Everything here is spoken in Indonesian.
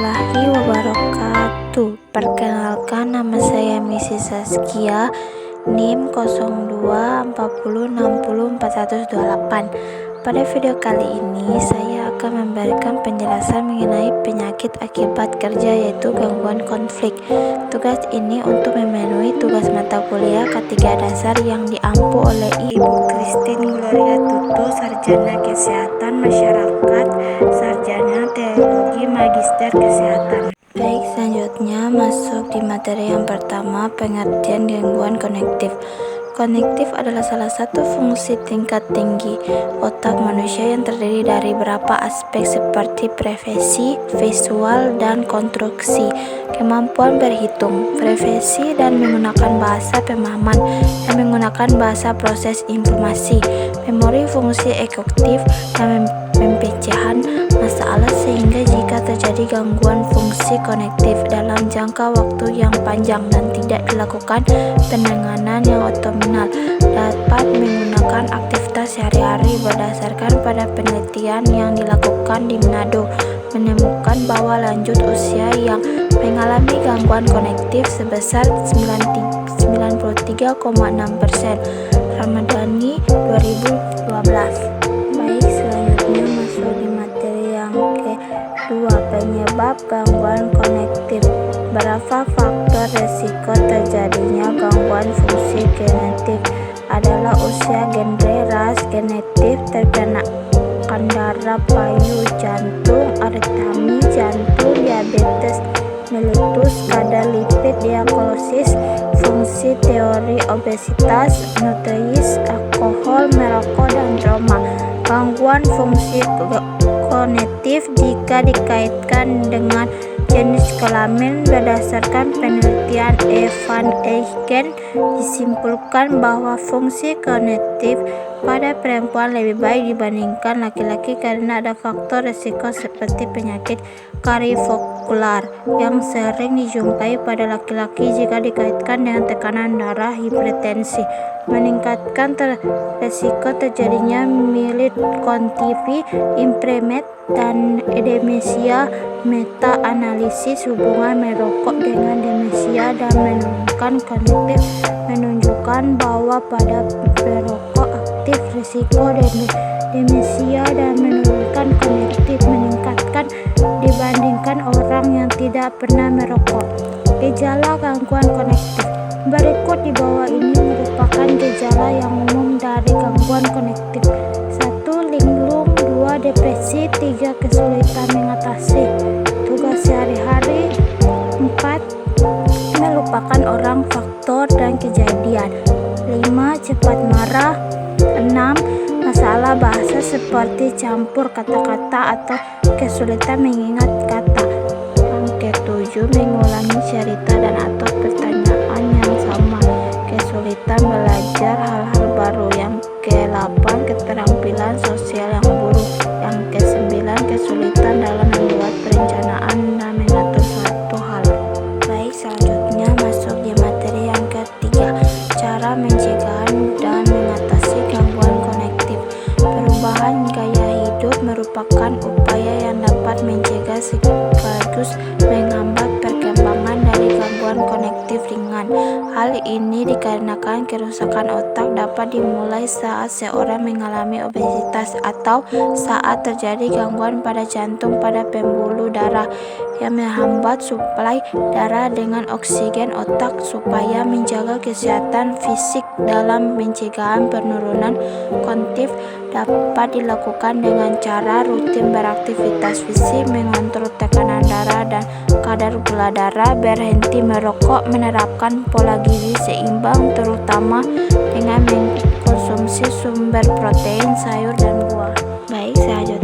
Warahmatullahi wabarakatuh. Perkenalkan, nama saya Misi Saskia, NIM 0240604128. Pada video kali ini saya akan memberikan penjelasan mengenai penyakit akibat kerja, yaitu gangguan konflik. Tugas ini untuk memenuhi tugas mata kuliah ketiga dasar yang diampu oleh Ibu Christine Gloria Tutu, Sarjana Kesehatan Masyarakat, Sarjana Teologi, Magister Kesehatan. Baik, selanjutnya masuk di materi yang pertama, pengertian gangguan konektif. Konektif adalah salah satu fungsi tingkat tinggi otak manusia yang terdiri dari beberapa aspek seperti previsi, visual, dan konstruksi, kemampuan berhitung, previsi, dan menggunakan bahasa pemahaman, dan menggunakan bahasa proses informasi, memori, fungsi eksekutif, dan pemecahan masalah, sehingga jika terjadi gangguan fungsi konektif dalam jangka waktu yang panjang dan tidak dilakukan penanganan yang optimal, dapat menggunakan aktivitas sehari-hari. Berdasarkan pada penelitian yang dilakukan di Manado, menemukan bahwa lanjut usia yang mengalami gangguan konektif sebesar 93,6%. Ramadhani 2012. Baik, selanjutnya masuk di materi yang kedua, penyebab gangguan konektif. Berapa faktor resiko terjadinya gangguan fungsi kognitif adalah usia, genre, ras, genetik, terkena darah, payu, jantung, aritmi jantung, diabetes mellitus, kadar lipid, diagnosis, fungsi, teori, obesitas, nutrisi, alkohol, merokok, dan trauma. Gangguan fungsi kognitif jika dikaitkan dengan jenis kelamin. Berdasarkan penelitian Evan Eichen, disimpulkan bahwa fungsi kognitif pada perempuan lebih baik dibandingkan laki-laki karena ada faktor risiko seperti penyakit kardiovaskular yang sering dijumpai pada laki-laki jika dikaitkan dengan tekanan darah, hipertensi, meningkatkan risiko terjadinya milit-kontivi, impairment, dan demensia. Meta-analisis hubungan merokok dengan demensia dan menurunkan kognitif menunjukkan bahwa pada perokok aktif risiko demensia dan menurunkan kognitif meningkatkan dibandingkan orang yang tidak pernah merokok. Gejala gangguan konektif. Berikut di bawah ini merupakan gejala yang umum dari gangguan konektif. 1. Linglung. 2. Depresi. 3. Kesulitan mengatasi tugas sehari-hari. 4. Melupakan orang, faktor, dan kejadian. 5. Cepat marah. 6. Masalah bahasa seperti campur kata-kata atau kesulitan mengingat kata. Yang ke-7. Mengulangi cerita dan atau pertanyaan yang sama. Kesulitan belajar hal-hal baru. Yang ke-8. Keterampilan sosial yang buruk. Yang ke-9. Kesulitan dalam membuat perencanaan dan mengatur suatu hal. Baik, selanjutnya masuk di materi yang ketiga, cara mencegah dan mengatasi gangguan konektif. Perubahan gaya hidup merupakan upaya yang dapat mencegah sekaligus menghambat perkembangan dari gangguan konektif ringan. Hal ini dikarenakan kerusakan otak dapat dimulai saat seorang mengalami obesitas atau saat terjadi gangguan pada jantung pada pembuluh darah yang menghambat suplai darah dengan oksigen otak. Supaya menjaga kesehatan fisik dalam pencegahan penurunan kognitif dapat dilakukan dengan cara rutin beraktivitas fisik, mengontrol tekanan darah dan kadar gula darah, berhenti merokok, menerapkan pola gizi seimbang terutama dengan mengkonsumsi sumber protein, sayur, dan buah. Baik, selanjutnya